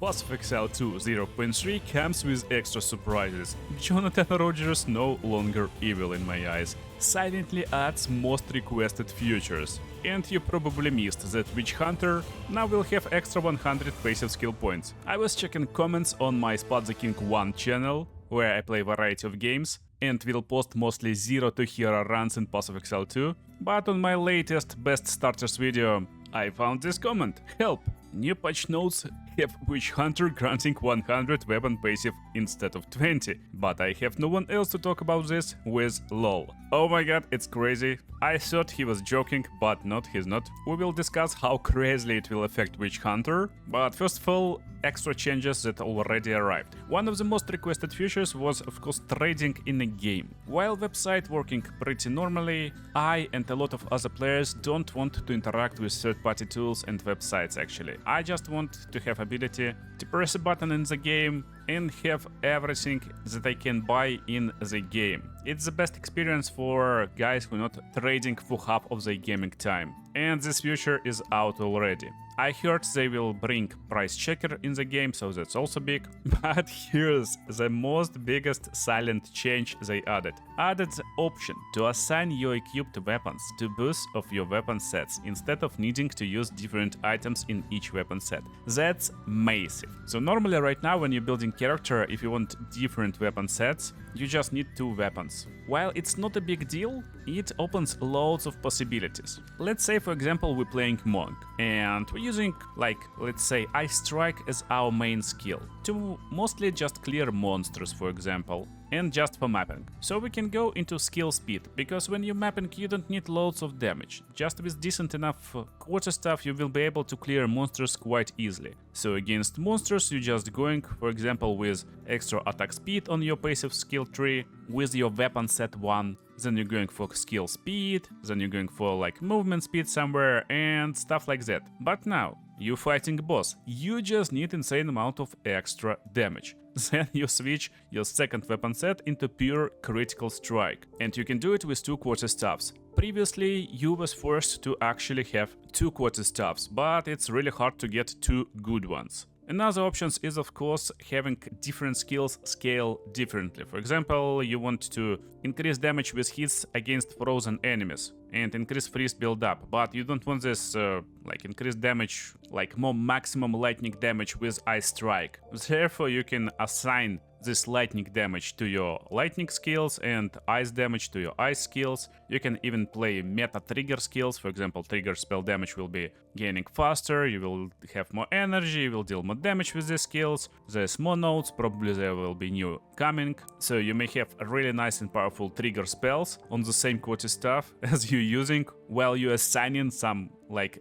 Pass of Exile 2 0.3 comes with extra surprises. Jonathan Rogers no longer evil in my eyes. Silently adds most requested features. And you probably missed that Witch Hunter now will have extra 100 passive skill points. I was checking comments on my Spot the King 1 channel, where I play a variety of games, and will post mostly 0 to hero runs in Pass of Exile 2, but on my latest Best Starters video, I found this comment. Help! New patch notes have Witch Hunter granting 100 weapon passive instead of 20, but I have no one else to talk about this with lol. Oh my god, it's crazy. I thought he was joking, but he's not. We will discuss how crazily it will affect Witch Hunter, but first of all, extra changes that already arrived. One of the most requested features was of course trading in a game. While website working pretty normally, I and a lot of other players don't want to interact with third-party tools and websites actually. I just want to have ability to press a button in the game and have everything that I can buy in the game. It's the best experience for guys who are not trading for half of their gaming time. And this feature is out already. I heard they will bring price checker in the game, so that's also big. But here's the most biggest silent change they added. Added the option to assign your equipped weapons to both of your weapon sets instead of needing to use different items in each weapon set. That's massive. So normally right now when you're building character, if you want different weapon sets, you just need 2 weapons. While it's not a big deal, it opens loads of possibilities. Let's say for example we're playing Monk and we're using let's say Ice Strike as our main skill to mostly just clear monsters for example, and just for mapping. So we can go into skill speed, because when you're mapping you don't need loads of damage. Just with decent enough quarter stuff you will be able to clear monsters quite easily. So against monsters you're just going for example with extra attack speed on your passive skill tree, with your weapon set 1, then you're going for skill speed, then you're going for movement speed somewhere and stuff like that. But now you're fighting a boss, you just need insane amount of extra damage. Then you switch your second weapon set into pure critical strike, and you can do it with 2 quarterstaffs. Previously you was forced to actually have 2 quarterstaffs, but it's really hard to get 2 good ones. Another option is of course having different skills scale differently. For example, you want to increase damage with hits against frozen enemies and increase freeze build up, but you don't want this increase damage, more maximum lightning damage with Ice Strike. Therefore you can assign this lightning damage to your lightning skills and ice damage to your ice skills. You can even play meta trigger skills. For example, trigger spell damage will be gaining faster, you will have more energy, you will deal more damage with these skills. There's more nodes, probably there will be new coming. So you may have really nice and powerful trigger spells on the same quarterstaff as you're using, while you're assigning some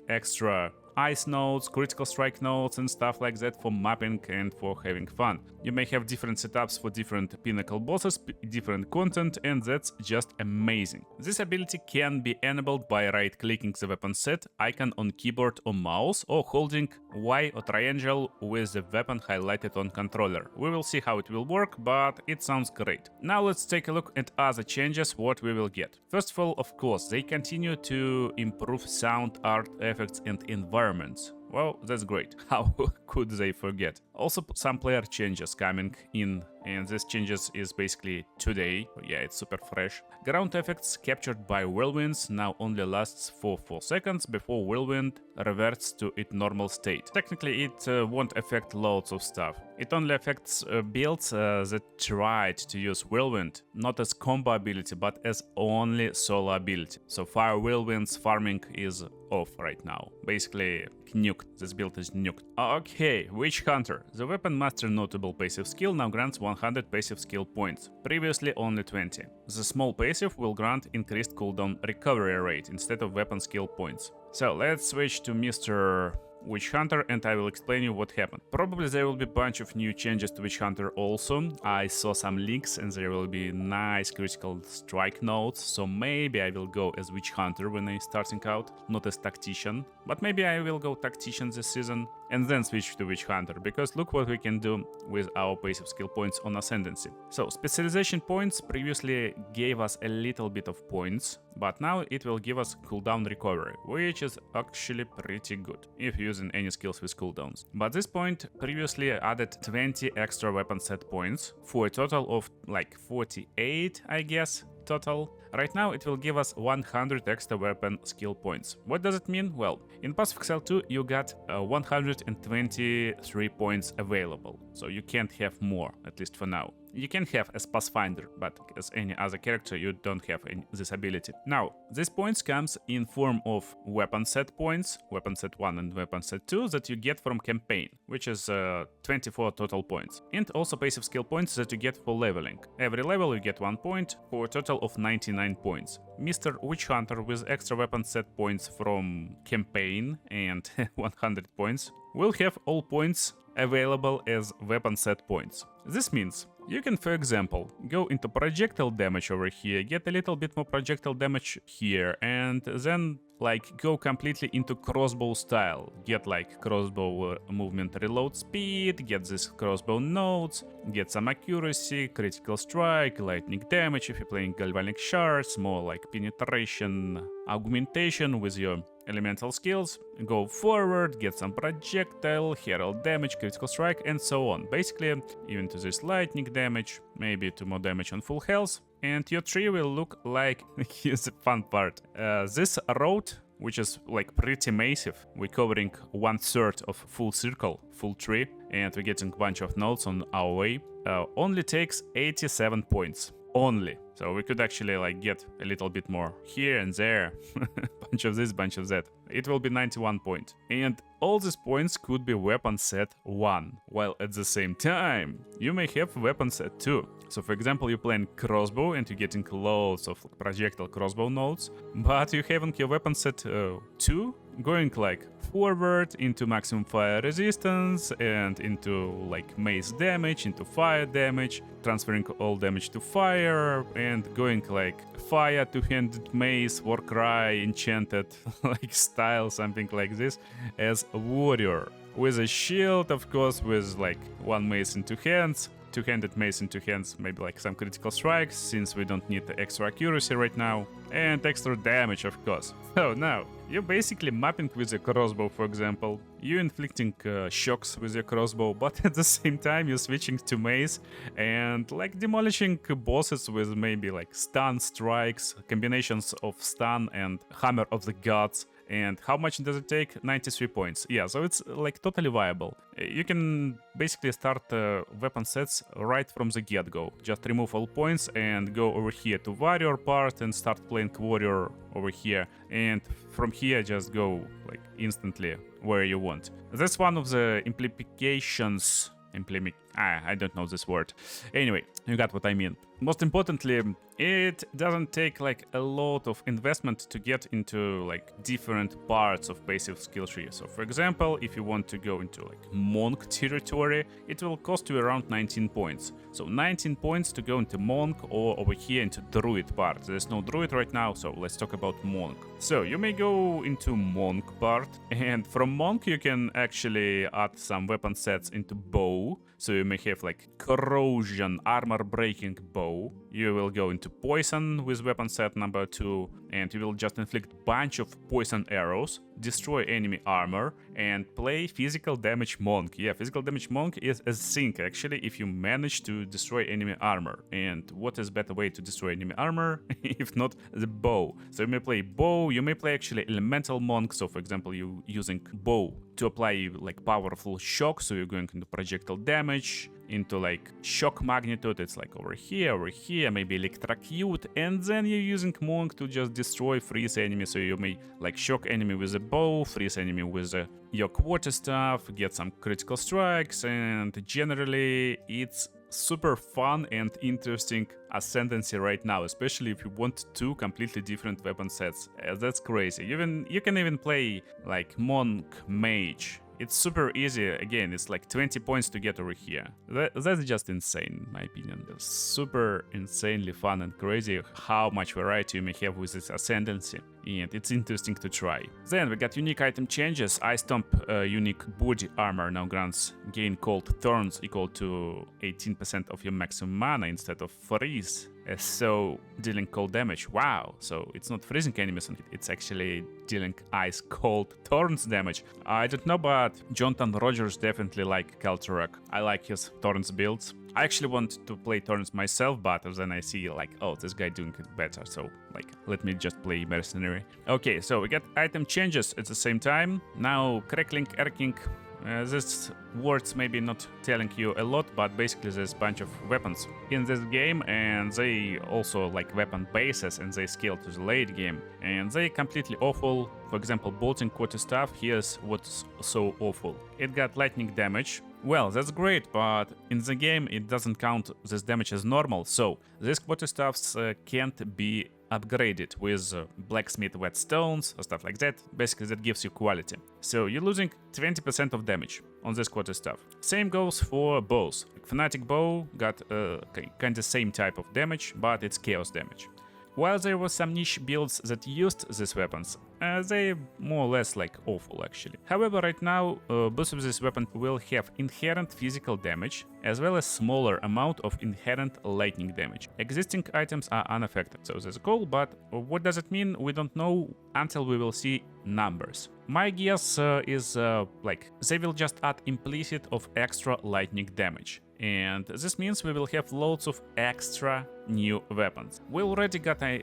extra ice nodes, critical strike nodes and stuff like that for mapping and for having fun. You may have different setups for different pinnacle bosses, different content, and that's just amazing. This ability can be enabled by right-clicking the weapon set icon on keyboard or mouse, or holding Y or triangle with the weapon highlighted on controller. We will see how it will work, but it sounds great. Now let's take a look at other changes what we will get. First of all, of course, they continue to improve sound, art, effects and environments. Well, that's great. How could they forget? Also, some player changes coming in, and this changes is basically today. Yeah, it's super fresh. Ground effects captured by whirlwinds now only lasts for 4 seconds before whirlwind reverts to its normal state. Technically, it won't affect loads of stuff. It only affects builds that tried to use whirlwind, not as combo ability, but as only solo ability. So fire whirlwind's farming is off right now. Basically, nuked. This build is nuked. Okay, Witch Hunter. The weapon master notable passive skill now grants 100 passive skill points. Previously only 20. The small passive will grant increased cooldown recovery rate instead of weapon skill points. So let's switch to Mr. Witch Hunter and I will explain you what happened. Probably there will be a bunch of new changes to Witch Hunter also. I saw some leaks and there will be nice critical strike nodes, so maybe I will go as Witch Hunter when I'm starting out, not as Tactician. But maybe I will go Tactician this season and then switch to Witch Hunter, because look what we can do with our passive skill points on Ascendancy. So specialization points previously gave us a little bit of points, but now it will give us cooldown recovery, which is actually pretty good. If you using any skills with cooldowns. But this point previously added 20 extra weapon set points for a total of like 48, I guess, total. Right now it will give us 100 extra weapon skill points. What does it mean? Well, in Path of Exile 2 you got 123 points available, so you can't have more, at least for now. You can have as Pathfinder, but as any other character you don't have this ability. Now, these points comes in form of weapon set points, weapon set 1 and weapon set 2 that you get from campaign, which is 24 total points. And also passive skill points that you get for leveling. Every level you get 1 point for a total of 99 points. Mr. Witch Hunter with extra weapon set points from campaign and 100 points will have all points available as weapon set points. This means you can, for example, go into projectile damage over here, get a little bit more projectile damage here, and then like go completely into crossbow style. Get like crossbow movement reload speed, get this crossbow nodes, get some accuracy, critical strike, lightning damage if you're playing galvanic shards, more like penetration, augmentation with your elemental skills, go forward, get some projectile, herald damage, critical strike, and so on. Basically, even to this lightning damage, maybe to more damage on full health, and your tree will look like, here's the fun part, this road, which is like pretty massive, we're covering 1/3 of full circle, full tree, and we're getting a bunch of nodes on our way, only takes 87 points. Only. So we could actually like get a little bit more here and there, bunch of this, bunch of that. It will be 91 points. And all these points could be weapon set 1, while at the same time you may have weapon set 2. So for example, you're playing crossbow and you're getting loads of projectile crossbow nodes, but you haven't your weapon set 2 going like forward into maximum fire resistance and into like mace damage, into fire damage, transferring all damage to fire, and going like fire, two-handed mace, war cry, enchanted like style, something like this, as a warrior. With a shield, of course, with like one mace in two hands, two-handed mace in two hands, maybe like some critical strikes, since we don't need the extra accuracy right now, and extra damage, of course. So now, you're basically mapping with a crossbow, for example. You're inflicting shocks with your crossbow, but at the same time you're switching to mace and like demolishing bosses with maybe like stun strikes, combinations of stun and hammer of the gods. And how much does it take? 93 points. Yeah, so it's like totally viable. You can basically start weapon sets right from the get-go. Just remove all points and go over here to warrior part and start playing warrior over here. And from here just go like instantly where you want. That's one of the implications. I don't know this word. Anyway, you got what I mean. Most importantly, it doesn't take like a lot of investment to get into like different parts of passive skill tree. So for example, if you want to go into like monk territory, it will cost you around 19 points. So 19 points to go into monk, or over here into druid part. There's no druid right now, so let's talk about monk. So you may go into monk part, and from monk you can actually add some weapon sets into bow. So you may have like corrosion, armor breaking bow. You will go into poison with weapon set number 2, and you will just inflict bunch of poison arrows, destroy enemy armor, and play physical damage monk. Yeah, physical damage monk is a thing actually if you manage to destroy enemy armor. And what is better way to destroy enemy armor if not the bow? So you may play bow, you may play actually elemental monk. So for example, you using bow to apply like powerful shock, so you're going into projectile damage, into like shock magnitude, it's like over here, maybe electrocute, and then you're using monk to just destroy, freeze enemy, so you may like shock enemy with a bow, freeze enemy with your quarterstaff, get some critical strikes, and generally it's super fun and interesting ascendancy right now, especially if you want two completely different weapon sets. That's crazy. You can even play like monk mage. It's super easy. Again, it's like 20 points to get over here. That's just insane, in my opinion. It's super insanely fun and crazy how much variety you may have with this ascendancy. and it's interesting to try. Then we got unique item changes. Ice Stomp unique body armor now grants gain cold thorns equal to 18% of your maximum mana instead of freeze. So dealing cold damage. Wow, so it's not freezing enemies, it's actually dealing ice cold thorns damage. I don't know, but Jonathan Rogers definitely like Kalturok. I like his thorns builds. I actually want to play thorns myself, but then I see like, oh, this guy doing it better, so like, let me just play mercenary. Okay, so we get item changes at the same time. Now crackling, arcing. These words maybe not telling you a lot, but basically there's a bunch of weapons in this game, and they also like weapon bases, and they scale to the late game, and they completely awful. For example, bolting quarterstaff, here's what's so awful. It got lightning damage. Well, that's great, but in the game it doesn't count this damage as normal, so these quarterstaffs can't be upgraded with blacksmith whetstones or stuff like that. Basically that gives you quality. So you're losing 20% of damage on this quarterstaff. Same goes for bows. Fnatic bow got kinda same type of damage, but it's chaos damage. While there were some niche builds that used these weapons, they more or less like awful actually. However, right now both of these weapons will have inherent physical damage as well as smaller amount of inherent lightning damage. Existing items are unaffected, so that's cool, but what does it mean? We don't know until we will see numbers. My guess is like they will just add implicit of extra lightning damage. And this means we will have loads of extra new weapons. We already got a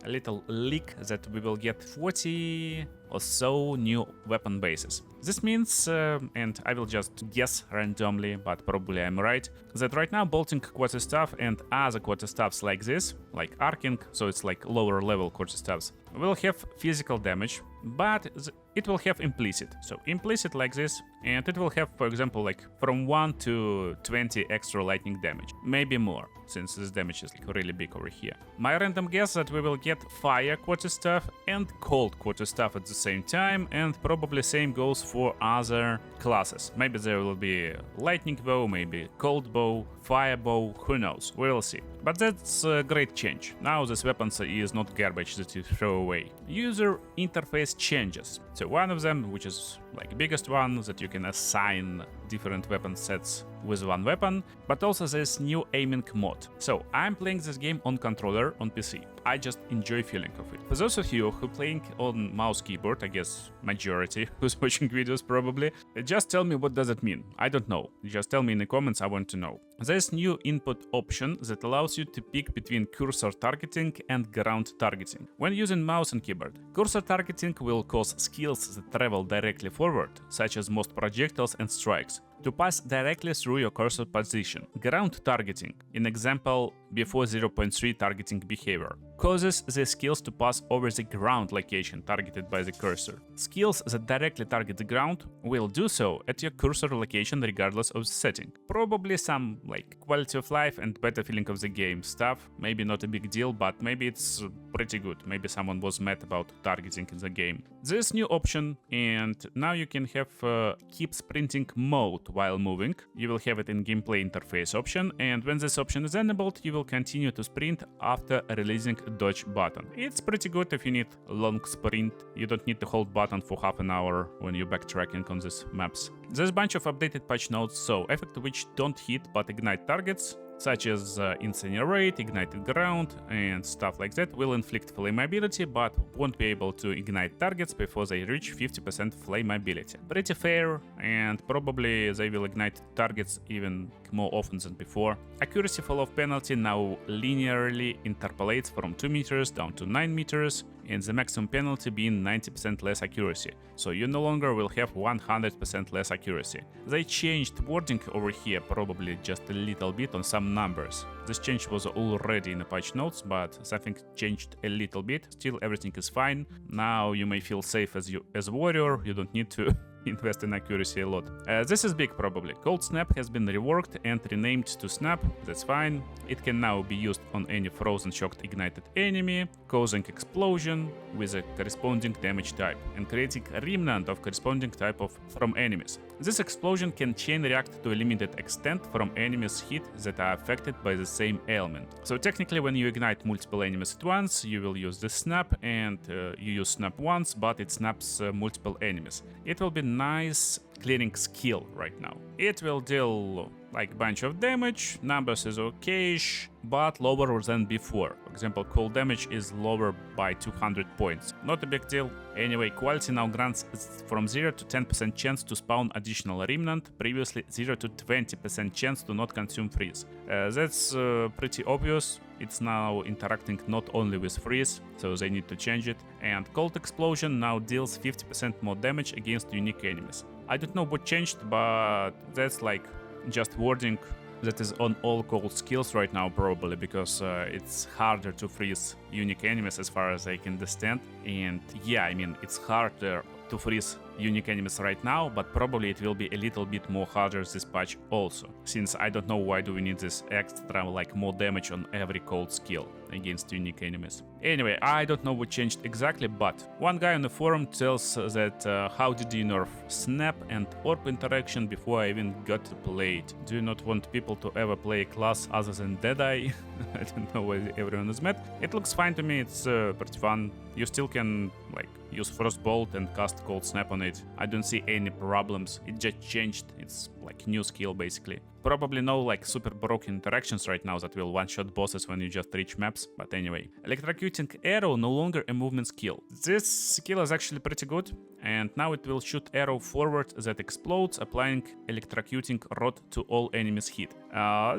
little leak that we will get 40 or so new weapon bases. This means, and I will just guess randomly, but probably I'm right, that right now bolting quarterstaff and other quarterstaffs like this, like arcing, so it's like lower level quarterstaffs, will have physical damage, but it will have implicit. So implicit like this, and it will have, for example, like from 1 to 20 extra lightning damage, maybe more, since this damage is like really big over here. My random guess that we will get fire quarterstaff and cold quarterstaff at the same time, and probably same goes for other classes. Maybe there will be lightning bow, maybe cold bow, fire bow, who knows, we will see. But that's a great change. Now this weapon is not garbage that you throw away. User interface changes. So one of them, which is like biggest one, that you can assign different weapon sets with one weapon, but also this new aiming mod. So I'm playing this game on controller on PC. I just enjoy feeling of it. For those of you who playing on mouse keyboard, I guess majority who's watching videos probably, just tell me what does it mean. I don't know. Just tell me in the comments, I want to know. There's new input option that allows you to pick between cursor targeting and ground targeting. When using mouse and keyboard, cursor targeting will cause skills that travel directly forward, such as most projectiles and strikes, to pass directly through your cursor position. Ground targeting, in example before 0.3 targeting behavior, causes the skills to pass over the ground location targeted by the cursor. Skills that directly target the ground will do so at your cursor location regardless of the setting. Probably some like quality of life and better feeling of the game stuff. Maybe not a big deal, but maybe it's pretty good. Maybe someone was mad about targeting in the game. This new option, and now you can have keep sprinting mode while moving. You will have it in gameplay interface option, and when this option is enabled, you will continue to sprint after releasing dodge button. It's pretty good if you need a long sprint. You don't need to hold button for half an hour when you're backtracking on these maps. There's a bunch of updated patch notes, so effects which don't hit but ignite targets, such as Incinerate, Ignited Ground, and stuff like that, will inflict flammability, but won't be able to ignite targets before they reach 50% flammability. Pretty fair, and probably they will ignite targets even more often than before. Accuracy fall-off penalty now linearly interpolates from 2 meters down to 9 meters, and the maximum penalty being 90% less accuracy, so you no longer will have 100% less accuracy. They changed wording over here probably just a little bit on some numbers. This change was already in the patch notes, but something changed a little bit. Still everything is fine. Now you may feel safe as a warrior, you don't need to invest in accuracy a lot. This is big probably. Cold Snap has been reworked and renamed to Snap, that's fine. It can now be used on any frozen shocked ignited enemy, causing explosion with a corresponding damage type, and creating a remnant of corresponding type from enemies. This explosion can chain react to a limited extent from enemies hit that are affected by the same ailment. So technically when you ignite multiple enemies at once, you will use this snap, and you use snap once, but it snaps multiple enemies. It will be nice clearing skill right now. It will deal like bunch of damage, numbers is okay-ish, but lower than before. For example, cold damage is lower by 200 points. Not a big deal. Anyway, quality now grants from 0 to 10% chance to spawn additional remnant, previously 0 to 20% chance to not consume freeze. That's pretty obvious. It's now interacting not only with freeze, so they need to change it. And cold explosion now deals 50% more damage against unique enemies. I don't know what changed, but that's like just wording that is on all cold skills right now, probably because it's harder to freeze unique enemies as far as I can understand. And yeah, I mean, it's harder to freeze unique enemies right now, but probably it will be a little bit more harder this patch also, since I don't know why do we need this extra like more damage on every cold skill against unique enemies. Anyway, I don't know what changed exactly, but one guy on the forum tells that how did you nerf snap and orb interaction before I even got to play it? Do you not want people to ever play a class other than Deadeye? I don't know where everyone is met. It looks fine to me, it's pretty fun. You still can like use Frostbolt and cast Cold Snap on it. I don't see any problems. It just changed. It's like new skill basically. Probably no like super broken interactions right now that will one-shot bosses when you just reach maps, but anyway. Electrocuting arrow no longer a movement skill. This skill is actually pretty good, and now it will shoot arrow forward that explodes, applying electrocuting rod to all enemies hit.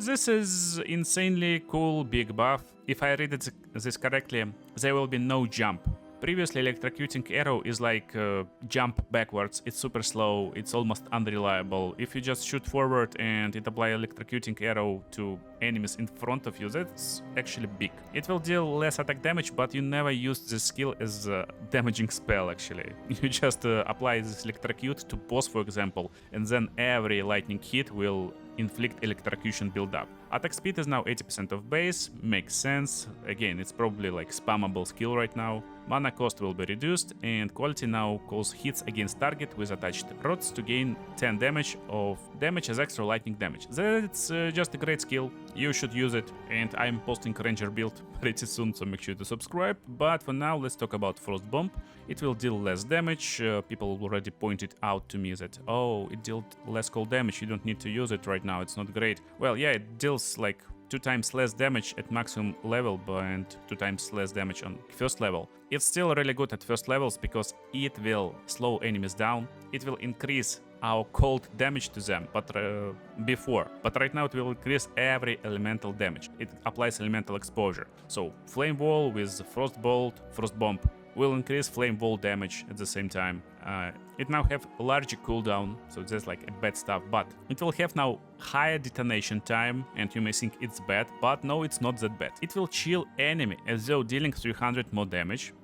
This is insanely cool big buff. If I read this correctly, there will be no jump. Previously, electrocuting arrow is like jump backwards, it's super slow, it's almost unreliable. If you just shoot forward and it apply electrocuting arrow to enemies in front of you, that's actually big. It will deal less attack damage, but you never use this skill as a damaging spell actually. You just apply this electrocute to boss, for example, and then every lightning hit will inflict electrocution build-up. Attack speed is now 80% of base, makes sense. Again, it's probably like spammable skill right now. Mana cost will be reduced, and quality now calls hits against target with attached rods to gain 10 damage of damage as extra lightning damage. That's just a great skill, you should use it, and I'm posting Ranger build pretty soon, so make sure to subscribe. But for now, let's talk about Frost Bomb. It will deal less damage. People already pointed out to me that, oh, it dealt less cold damage, you don't need to use it right now, it's not great. Well, yeah, it deals like 2 times less damage at maximum level and 2 times less damage on first level. It's still really good at first levels because it will slow enemies down, it will increase our cold damage to them, but right now it will increase every elemental damage. It applies elemental exposure. So Flame Wall with Frostbolt, Frost Bomb will increase Flame Wall damage at the same time. It now have larger cooldown, so that's like a bad stuff, but it will have now higher detonation time, and you may think it's bad, but no, it's not that bad. It will chill enemy as though dealing 300 more damage.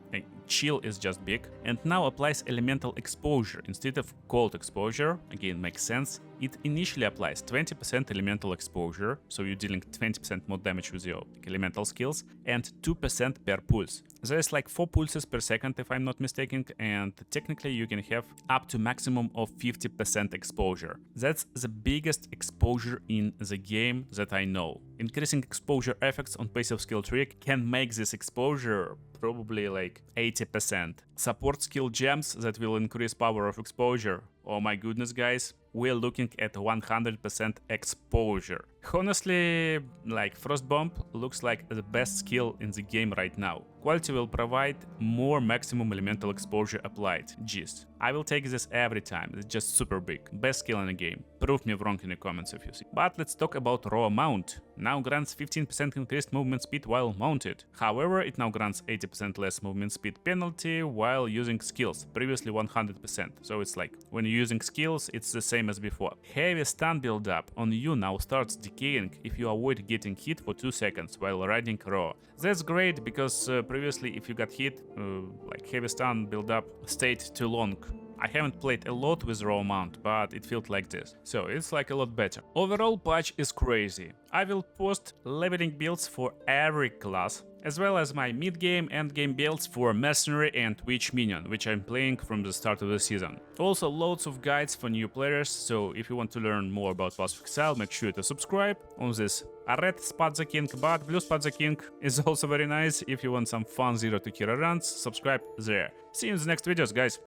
Chill is just big, and now applies elemental exposure instead of cold exposure. Again, makes sense. It initially applies 20% elemental exposure, so you're dealing 20% more damage with your elemental skills, and 2% per pulse. There's like 4 pulses per second if I'm not mistaken, and technically you can have up to maximum of 50% exposure. That's the biggest exposure in the game that I know. Increasing exposure effects on passive skill tree can make this exposure probably like 80%. Support skill gems that will increase power of exposure. Oh my goodness, guys, we're looking at 100% exposure. Honestly, like Frost Bomb looks like the best skill in the game right now. Quality will provide more maximum elemental exposure applied. Jeez, I will take this every time, it's just super big. Best skill in the game. Prove me wrong in the comments if you see. But let's talk about raw mount. Now grants 15% increased movement speed while mounted. However, it now grants 80% less movement speed penalty while using skills, previously 100%. So it's like, when you're using skills, it's the same as before. Heavy stun build-up on you now starts decaying if you avoid getting hit for 2 seconds while riding raw. That's great because previously if you got hit, like heavy stun build-up stayed too long I haven't played a lot with raw mount, but it felt like this, so it's like a lot better. Overall patch is crazy. I will post leveling builds for every class, as well as my mid-game and game builds for Mercenary and Witch Minion, which I'm playing from the start of the season. Also loads of guides for new players, so if you want to learn more about Path of Exile, make sure to subscribe. On this red spot the king, but blue spot the king is also very nice. If you want some fun 0 to hero runs, subscribe there. See you in the next videos, guys.